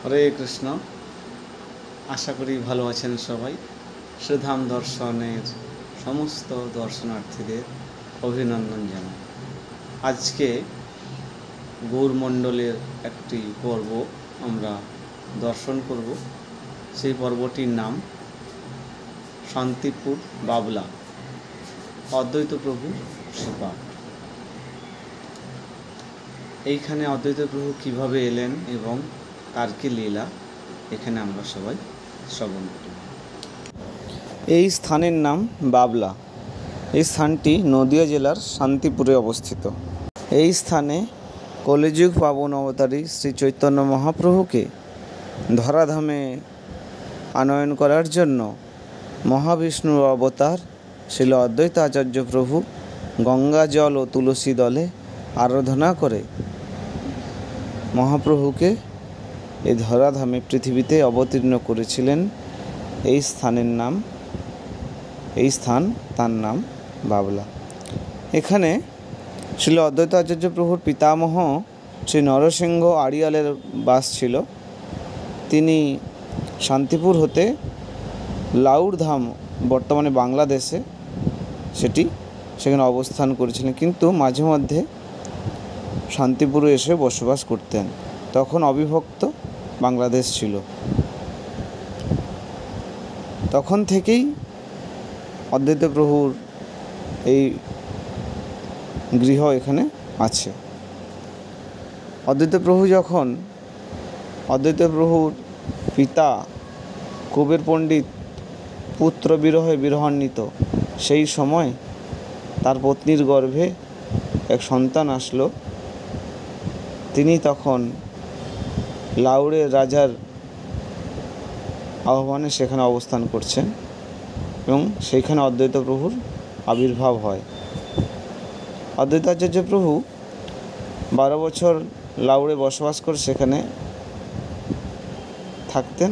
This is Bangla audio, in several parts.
হরে কৃষ্ণ। আশা করি ভালো আছেন সবাই। শ্রীধাম দর্শনের সমস্ত দর্শনার্থীদের অভিনন্দন জানাই। আজকে গৌরমণ্ডলের একটি পর্ব আমরা দর্শন করব। সেই পর্বটির নাম শান্তিপুর বাবলা, অদ্বৈত প্রভু শ্রীপাঠ। এইখানে অদ্বৈত প্রভু কীভাবে এলেন এবং তার কি লীলা, এখানে আমরা সবাই শ্রবণ করি। এই স্থানের নাম বাবলা। এই স্থানটি নদিয়া জেলার শান্তিপুরে অবস্থিত। এই স্থানে কলিযুগ পাবন অবতারী শ্রী চৈতন্য মহাপ্রভুকে ধরাধামে আনয়ন করার জন্য মহাবিষ্ণুর অবতার শ্রীল অদ্বৈত আচার্য প্রভু গঙ্গা জল ও তুলসী দলে আরাধনা করে মহাপ্রভুকে এই ধরাধামে পৃথিবীতে অবতীর্ণ করেছিলেন। এই স্থান তার নাম বাবলা। এখানে শ্রীল অদ্বৈত আচার্য প্রভুর পিতামহ শ্রী নরসিংহ আড়িয়ালের বাস ছিল। তিনি শান্তিপুর হতে লাউড় ধাম, বর্তমানে বাংলাদেশে, সেখানে অবস্থান করেছিলেন, কিন্তু মাঝে মধ্যে শান্তিপুরে এসে বসবাস করতেন। তখন অবিভক্ত বাংলাদেশ ছিল। তখন থেকেই অদ্বৈত প্রভুর এই গৃহ এখানে আছে। অদ্বৈত প্রভুর পিতা কুবের পণ্ডিত পুত্র বিরহে বিরহান্বিত, সেই সময় তার পত্নীর গর্ভে এক সন্তান আসলো। তিনি তখন লাউড়ের রাজার আহ্বানে সেখানে অবস্থান করছেন এবং সেইখানে অদ্বৈত প্রভুর আবির্ভাব হয়। অদ্বৈত আচার্য প্রভু 12 বছর লাউড়ে বসবাস করে সেখানে থাকতেন।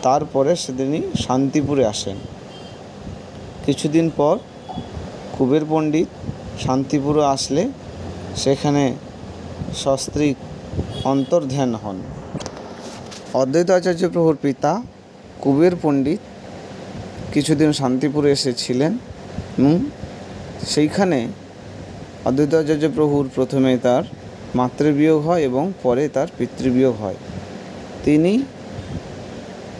তারপরে তিনি শান্তিপুরে আসেন। কিছুদিন পর কুবের পণ্ডিত শান্তিপুরে আসলে সেখানে সস্ত্রীক অন্তর্ধান হন। অদ্বৈত আচার্য প্রভুর পিতা কুবের পণ্ডিত কিছুদিন শান্তিপুরে এসেছিলেন এবং সেইখানে অদ্বৈত আচার্য প্রভুর প্রথমে তার মাতৃবিয়োগ হয় এবং পরে তার পিতৃবিয়োগ হয়। তিনি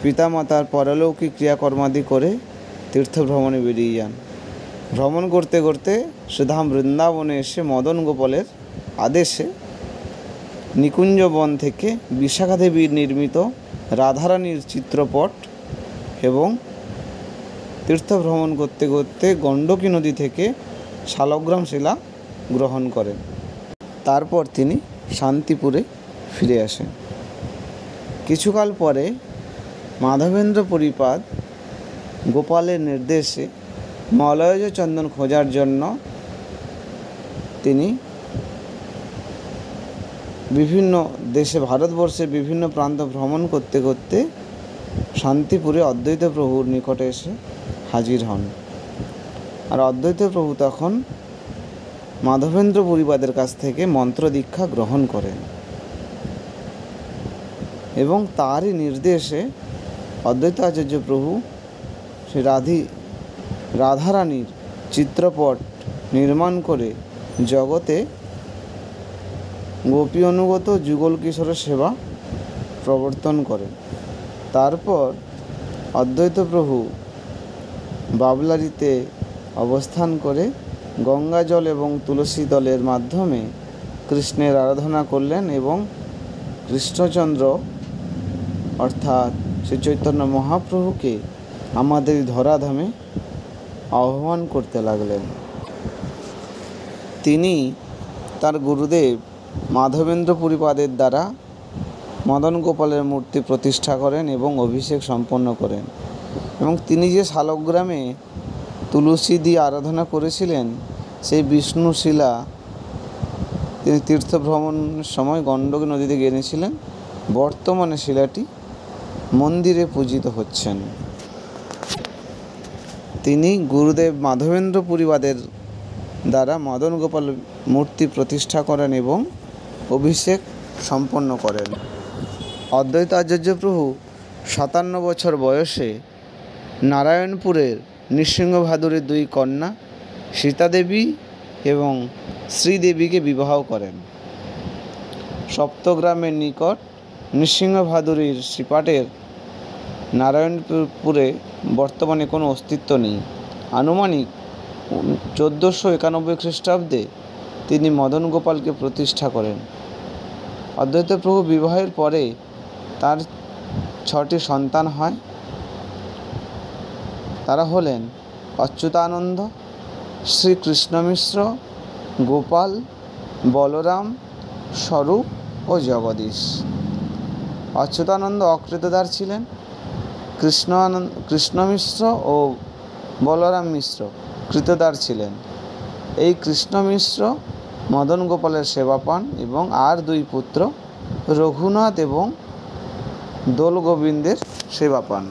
পিতামাতার পরলৌকিক ক্রিয়াকর্মাদি করে তীর্থভ্রমণে বেরিয়ে যান। ভ্রমণ করতে করতে শ্রীধাম বৃন্দাবনে এসে মদন গোপালের আদেশে নিকুঞ্জ বন থেকে বিশাখা দেবীর নির্মিত রাধারানীর চিত্রপট এবং তীর্থভ্রমণ করতে করতে গণ্ডকী নদী থেকে শালগ্রাম শিলা গ্রহণ করেন। তারপর তিনি শান্তিপুরে ফিরে আসেন। কিছুকাল পরে মাধবেন্দ্র পরিপাদ গোপালের নির্দেশে মলয়জ চন্দন খোঁজার জন্য তিনি বিভিন্ন দেশে, ভারতবর্ষে বিভিন্ন প্রান্ত ভ্রমণ করতে করতে শান্তিপুরে অদ্বৈত প্রভুর নিকটে এসে হাজির হন। আর অদ্বৈত প্রভু তখন মাধবেন্দ্র পরিপাদের কাছ থেকে মন্ত্র দীক্ষা গ্রহণ করেন এবং তারই নির্দেশে অদ্বৈত আচার্য প্রভু শ্রী রাধারানীর চিত্রপট নির্মাণ করে জগতে গোপী অনুগত যুগল কিশোরের সেবা প্রবর্তন করেন। তারপর অদ্বৈত প্রভু বাবলারিতে অবস্থান করে গঙ্গা জল এবং তুলসী দলের মাধ্যমে কৃষ্ণের আরাধনা করলেন এবং কৃষ্ণচন্দ্র অর্থাৎ শ্রী চৈতন্য মহাপ্রভুকে আমাদের ধরাধামে আহ্বান করতে লাগলেন। তিনি তার গুরুদেব মাধবেন্দ্র পরিপাদের দ্বারা মদন গোপালের মূর্তি প্রতিষ্ঠা করেন এবং অভিষেক সম্পন্ন করেন এবং তিনি যে শালগ্রামে তুলসী দিয়ে আরাধনা করেছিলেন সেই বিষ্ণু শিলা তিনি তীর্থভ্রমণের সময় গণ্ডকী নদীতে এনেছিলেন। বর্তমানে শিলাটি মন্দিরে পূজিত হচ্ছেন। তিনি গুরুদেব মাধবেন্দ্র পরিপাদের দ্বারা মদন গোপাল মূর্তি প্রতিষ্ঠা করেন এবং অভিষেক সম্পন্ন করেন। অদ্বৈত আচার্য প্রভু 57 বছর বয়সে নারায়ণপুরের নৃসিংহ ভাদুরীর 2 কন্যা সীতাদেবী এবং শ্রীদেবীকে বিবাহ করেন। সপ্তগ্রামের নিকট নৃসিংহ ভাদুরীর শ্রীপাঠের নারায়ণপুরে বর্তমানে কোনো অস্তিত্ব নেই। আনুমানিক 1491 খ্রিস্টাব্দে তিনি মদন গোপালকে প্রতিষ্ঠা করেন। অদ্বৈত প্রভু বিবাহের পরে তার 6টি সন্তান হয়। তারা হলেন অচ্যুতানন্দ, শ্রীকৃষ্ণ মিশ্র, গোপাল, বলরাম, স্বরূপ ও জগদীশ। অচ্যুতানন্দ অকৃতদার ছিলেন। কৃষ্ণ মিশ্র ও বলরাম মিশ্র কৃতদার ছিলেন। এই কৃষ্ণ মিশ্র মদন গোপালের সেবা পান এবং আর 2 পুত্র রঘুনাথ এবং দোল গোবিন্দের সেবা পান।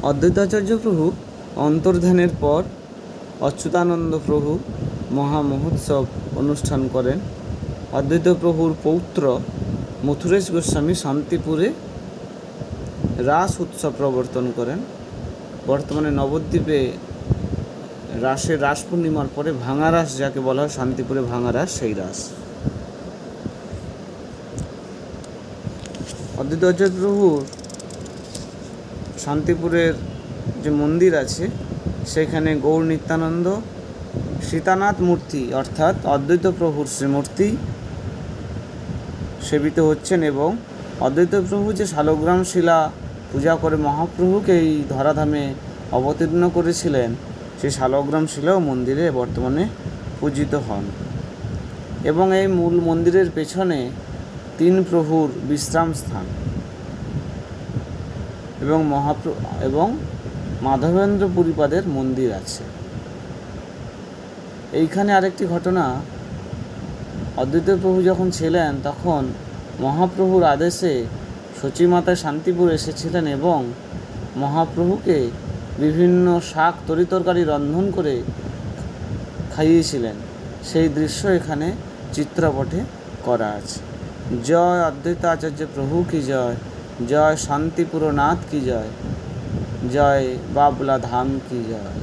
অদ্বৈতাচার্য প্রভু অন্তর্ধানের পর অচ্যুতানন্দ প্রভু মহামহোৎসব অনুষ্ঠান করেন। অদ্বৈত প্রভুর পৌত্র মথুরেশ গোস্বামী শান্তিপুরে রাস উৎসব প্রবর্তন করেন। বর্তমানে নবদ্বীপে রাস পূর্ণিমার পরে ভাঙা রাস যাকে বলা হয়, শান্তিপুরে ভাঙা রাস, সেই রাস। অদ্বৈত আচার্য প্রভুর শান্তিপুরের যে মন্দির আছে সেখানে গৌর নিত্যানন্দ সীতানাথ মূর্তি অর্থাৎ অদ্বৈত প্রভুর শ্রীমূর্তি সেবিত হচ্ছেন এবং অদ্বৈত প্রভু যে শালগ্রাম শিলা পূজা করে মহাপ্রভুকে এই ধরাধামে অবতীর্ণ করেছিলেন, সেই শালগ্রাম শিলাও মন্দিরে বর্তমানে পূজিত হন। এবং এই মূল মন্দিরের পেছনে 3 প্রভুর বিশ্রাম স্থান এবং মাধবেন্দ্র পুরীপাদের মন্দির আছে। এইখানে আরেকটি ঘটনা, অদ্বৈত প্রভু যখন ছিলেন তখন মহাপ্রভুর আদেশে সচিমাতা শান্তিপুর এসেছিলেন এবং মহাপ্রভুকে বিভিন্ন শাক তরিতরকারি রন্ধন করে খাইয়েছিলেন। সেই দৃশ্য এখানে চিত্রপটে করা আছে। জয় অদ্বৈত আচার্য প্রভু কি জয়, জয় শান্তিপুরনাথ কি জয়, জয় বাবলা ধাম কি জয়।